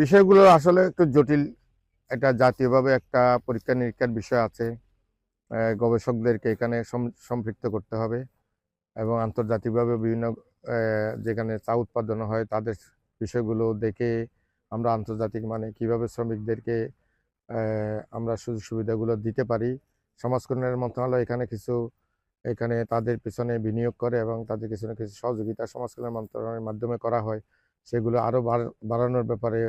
বিষয়গুলো আসলে একটু জটিল। এটা জাতীয়ভাবে একটা পরীক্ষা নিরীক্ষার বিষয় আছে। গবেষকদেরকে এখানে সম্পৃক্ত করতে হবে এবং আন্তর্জাতিকভাবে বিভিন্ন যেখানে চা উৎপাদন হয় তাদের বিষয়গুলো দেখে আমরা আন্তর্জাতিক মানে কিভাবে শ্রমিকদেরকে আমরা সুযোগ সুবিধাগুলো দিতে পারি। সমাজ কল্যাণ মন্ত্রণালয় এখানে তাদের পিছনে বিনিয়োগ করে এবং তাদের পিছনে কিছু সহযোগিতা সমাজ কল্যাণ মন্ত্রণালয়ের মাধ্যমে করা হয়। সেগুলো আরও বাড়ানোর ব্যাপারে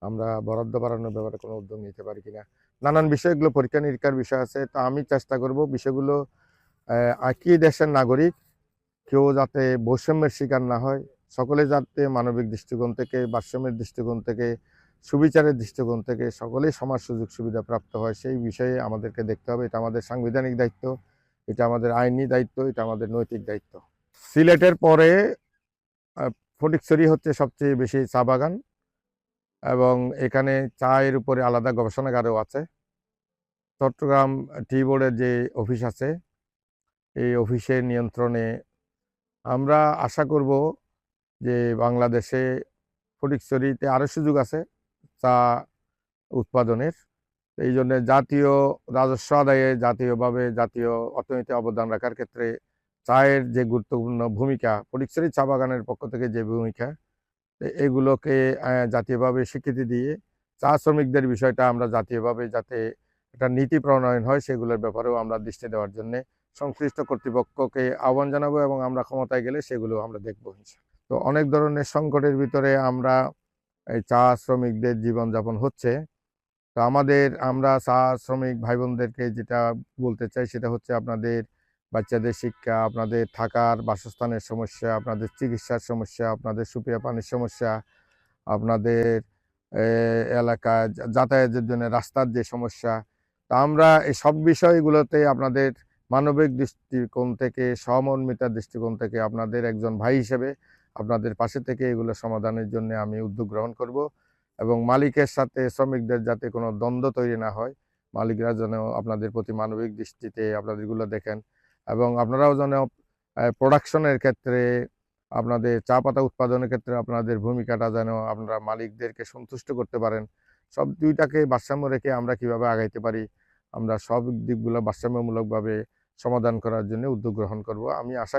আমরা বরাদ্দ বাড়ানোর ব্যাপারে কোনো উদ্যোগ নিতে পারি কিনা। নানান বিষয়গুলো পরীক্ষা নিরীক্ষার বিষয় আছে। তো আমি চেষ্টা করব বিষয়গুলো একই দেশের নাগরিক, কেউ যাতে বৈষম্যের শিকার না হয়, সকলে যাতে মানবিক দৃষ্টিকোণ থেকে, ভারসাম্যের দৃষ্টিকোণ থেকে, সুবিচারের দৃষ্টিকোণ থেকে সকলেই সমাজ সুযোগ সুবিধা প্রাপ্ত হয়, সেই বিষয়ে আমাদেরকে দেখতে হবে। এটা আমাদের সাংবিধানিক দায়িত্ব, এটা আমাদের আইনি দায়িত্ব, এটা আমাদের নৈতিক দায়িত্ব। সিলেটের পরে ফটিকছড়ি হচ্ছে সবচেয়ে বেশি চা বাগান এবং এখানে চায়ের উপরে আলাদা গবেষণাগারও আছে। চট্টগ্রাম টি বোর্ডের যে অফিস আছে, এই অফিসের নিয়ন্ত্রণে আমরা আশা করব যে বাংলাদেশে ফটিকছড়িতে আরও সুযোগ আছে চা উৎপাদনের। এই জন্য জাতীয় রাজস্ব আদায়ে জাতীয়ভাবে জাতীয় অর্থনীতি অবদান রাখার ক্ষেত্রে চায়ের যে গুরুত্বপূর্ণ ভূমিকা, ফটিকছড়ি চা বাগানের পক্ষ থেকে যে ভূমিকা, এগুলোকে জাতীয়ভাবে স্বীকৃতি দিয়ে চা শ্রমিকদের বিষয়টা আমরা জাতীয়ভাবে যাতে একটা নীতি প্রণয়ন হয় সেগুলোর ব্যাপারেও আমরা দৃষ্টি দেওয়ার জন্য সংশ্লিষ্ট কর্তৃপক্ষকে আহ্বান জানাবো এবং আমরা ক্ষমতায় গেলে সেগুলো আমরা দেখবো। তো অনেক ধরনের সংকটের ভিতরে আমরা এই চা শ্রমিকদের জীবনযাপন হচ্ছে। তো আমরা চা শ্রমিক ভাই বোনদেরকে যেটা বলতে চাই সেটা হচ্ছে আপনাদের বাচ্চাদের শিক্ষা, আপনাদের থাকার বাসস্থানের সমস্যা, আপনাদের চিকিৎসার সমস্যা, আপনাদের সুপেয় পানির সমস্যা, আপনাদের এলাকায় যাতায়াতের জন্য রাস্তার যে সমস্যা, তা আমরা এই সব বিষয়গুলোতে আপনাদের মানবিক দৃষ্টিকোণ থেকে, সহমর্মিতার দৃষ্টিকোণ থেকে আপনাদের একজন ভাই হিসেবে আপনাদের পাশে থেকে এগুলো সমাধানের জন্য আমি উদ্যোগ গ্রহণ করব এবং মালিকের সাথে শ্রমিকদের যাতে কোনো দ্বন্দ্ব তৈরি না হয়, মালিকরা যেন আপনাদের প্রতি মানবিক দৃষ্টিতে আপনাদেরগুলো দেখেন এবং আপনারাও যেন প্রোডাকশনের ক্ষেত্রে, আপনাদের চা পাতা উৎপাদনের ক্ষেত্রে আপনাদের ভূমিকাটা যেন আপনারা মালিকদেরকে সন্তুষ্ট করতে পারেন। সব দুইটাকে ভারসাম্য রেখে আমরা কিভাবে আগাইতে পারি, আমরা সব দিকগুলো ভারসাম্যমূলকভাবে সমাধান করার জন্য উদ্যোগ গ্রহণ করব। আমি আশা